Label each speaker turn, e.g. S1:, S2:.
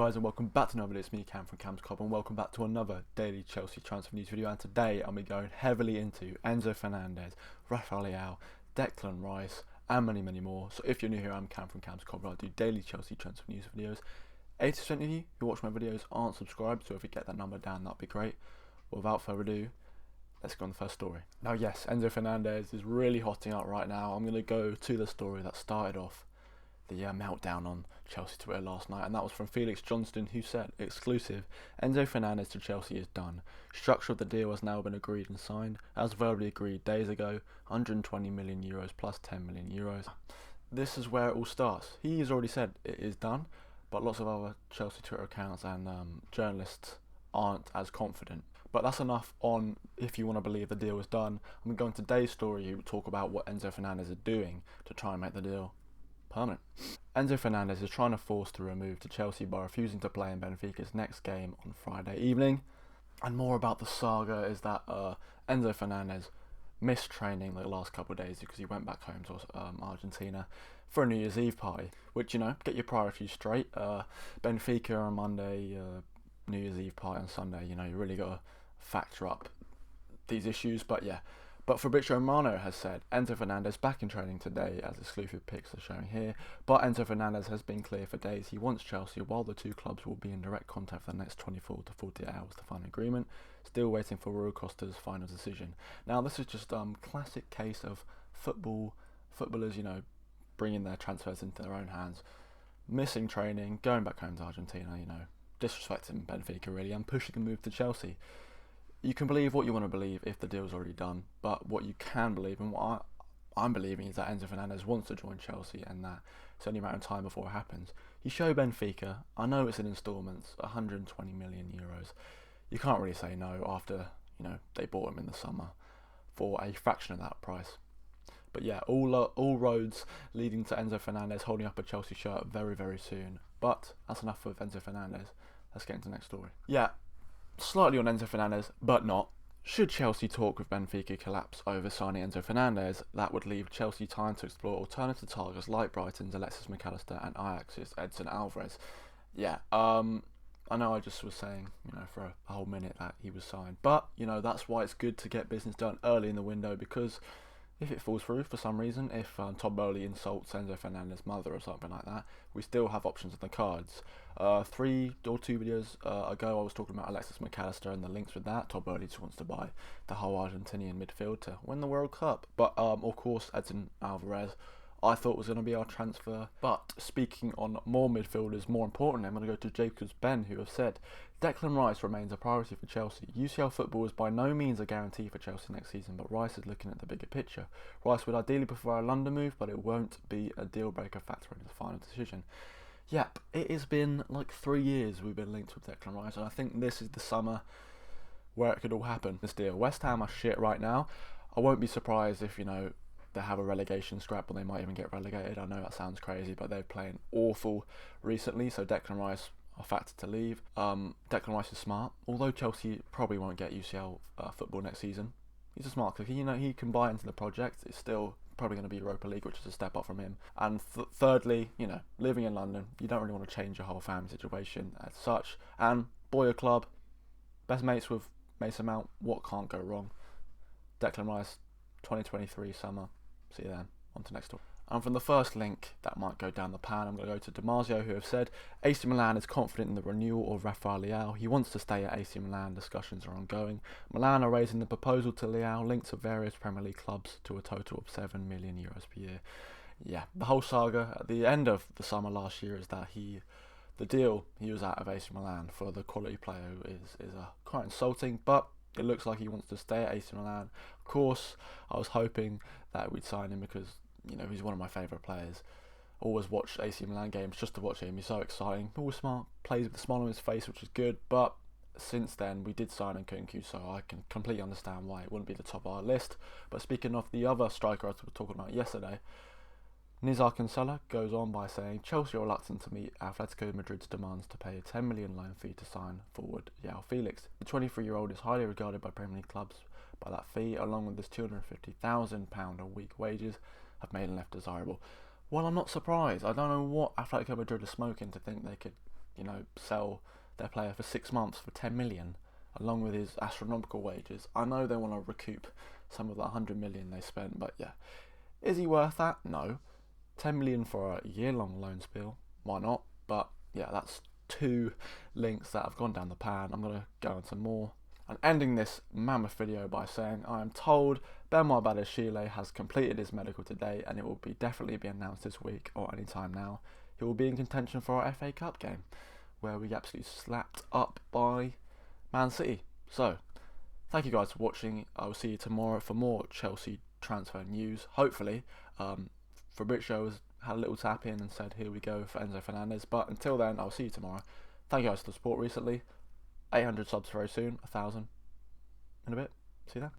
S1: Guys, and welcome back to another video. It's me, Cam from Cam's Club, and welcome back to another daily Chelsea transfer news video. And today I'll be going heavily into ENZO FERNANDEZ, RAFAEL Leao, Declan Rice, and many more. So if you're new here, I'm Cam from Cam's Club, and I do daily Chelsea transfer news videos. 80% of you who watch my videos aren't subscribed, so if you get that number down, that'd be great. Without further ado, let's go on the first story. Now, yes, ENZO FERNANDEZ is really hotting up right now. I'm going to go to the story that started off the meltdown on Chelsea Twitter last night, and that was from Felix Johnston, who said, exclusive, ENZO FERNANDEZ to Chelsea is done. Structure of the deal has now been agreed and signed, as verbally agreed days ago, 120 million euros plus 10 million euros. This is where it all starts. He has already said it is done, but lots of other Chelsea Twitter accounts and journalists aren't as confident. But that's enough on if you want to believe the deal is done. I'm going to go into today's story to talk about what ENZO FERNANDEZ is doing to try and make the deal permanent. ENZO FERNANDEZ is trying to force the move to Chelsea by refusing to play in Benfica's next game on Friday evening. And more about the saga is that ENZO FERNANDEZ missed training the last couple of days because he went back home to Argentina for a New Year's Eve party, which, you know, get your priorities straight. Benfica on Monday, New Year's Eve party on Sunday, you know, you really got to factor up these issues. But yeah, but Fabrizio Romano has said ENZO FERNANDEZ back in training today, as exclusive pics are showing here. But ENZO FERNANDEZ has been clear for days he wants Chelsea, while the two clubs will be in direct contact for the next 24 to 48 hours to find an agreement. Still waiting for Rui Costa's final decision. Now, this is just classic case of footballers, you know, bringing their transfers into their own hands, missing training, going back home to Argentina, you know, disrespecting Benfica really, and pushing a move to Chelsea. You can believe what you want to believe if the deal's already done, but what you can believe, and what I'm believing, is that ENZO FERNANDEZ wants to join Chelsea, and that it's only a matter of time before it happens. You show Benfica, I know it's in instalments, 120 million euros. You can't really say no after, you know, they bought him in the summer for a fraction of that price. But yeah, all roads leading to ENZO FERNANDEZ holding up a Chelsea shirt very soon. But that's enough of ENZO FERNANDEZ. Let's get into the next story. Yeah, slightly on ENZO FERNANDEZ, but not. Should Chelsea talk with Benfica collapse over signing ENZO FERNANDEZ, that would leave Chelsea time to explore alternative targets like Brighton's Alexis McAllister and Ajax's Edson Alvarez. Yeah, I know I just was saying, you know, for a whole minute that he was signed, but, you know, that's why it's good to get business done early in the window, because if it falls through for some reason, if Todd Bowley insults ENZO FERNANDEZ's mother or something like that, we still have options on the cards. 3 or 2 videos ago, I was talking about Alexis McAllister and the links with that. Todd Bowley just wants to buy the whole Argentinian midfield to win the World Cup. But of course, Edson Alvarez, I thought was going to be our transfer. But speaking on more midfielders, more important, I'm going to go to Jacobs Ben, who have said Declan Rice remains a priority for Chelsea. UCL football is by no means a guarantee for Chelsea next season, but Rice is looking at the bigger picture. Rice would ideally prefer a London move, but it won't be a deal-breaker factor in his final decision. Yep, it has been like 3 years we've been linked with Declan Rice, and I think this is the summer where it could all happen, this deal. West Ham are shit right now. I won't be surprised if, you know, they have a relegation scrap, or they might even get relegated. I know that sounds crazy, but they're playing awful recently, so Declan Rice are factored to leave. Declan Rice is smart, although Chelsea probably won't get UCL football next season. He's a smart cookie, you know, he can buy into the project. It's still probably going to be Europa League, which is a step up from him. And thirdly, you know, living in London, you don't really want to change your whole family situation as such. And Boyer Club, best mates with Mason Mount, what can't go wrong? Declan Rice, 2023 summer. See you then. On to next story. And from the first link that might go down the pan, I'm going to go to Damasio, who have said AC Milan is confident in the renewal of RAFAEL Leao. He wants to stay at AC Milan. Discussions are ongoing. Milan are raising the proposal to Leao, linked to various Premier League clubs, to a total of 7 million euros per year. Yeah, the whole saga at the end of the summer last year is that the deal he was out of AC Milan for the quality player is quite insulting, but it looks like he wants to stay at AC Milan. Of course, I was hoping that we'd sign him because, you know, he's one of my favourite players. Always watch AC Milan games just to watch him. He's so exciting. Always smart. Plays with a smile on his face, which is good. But since then, we did sign Nkunku, so I can completely understand why it wouldn't be the top of our list. But speaking of the other striker I was talking about yesterday, Nizar Kinsella goes on by saying Chelsea are reluctant to meet Atletico Madrid's demands to pay a 10 million loan fee to sign forward Joao Felix. The 23-year-old is highly regarded by Premier League clubs, but that fee, along with his £250,000 a week wages, have made him less desirable. Well, I'm not surprised. I don't know what Atletico Madrid are smoking to think they could sell their player for 6 months for 10 million, along with his astronomical wages. I know they want to recoup some of that 100 million they spent, but yeah, is he worth that? No. 10 million for a year-long loan spiel, why not? But yeah, that's 2 links that have gone down the pan. I'm gonna go into more. And ending this mammoth video by saying I am told Badiashile has completed his medical today, and it will definitely be announced this week or any time now. He will be in contention for our FA Cup game, where we absolutely slapped up by Man City. So, thank you guys for watching. I will see you tomorrow for more Chelsea transfer news. Hopefully, Fabrizio has had a little tap in and said, here we go for ENZO FERNANDEZ. But until then, I'll see you tomorrow. Thank you guys for the support recently. 800 subs very soon, 1,000 in a bit. See you then.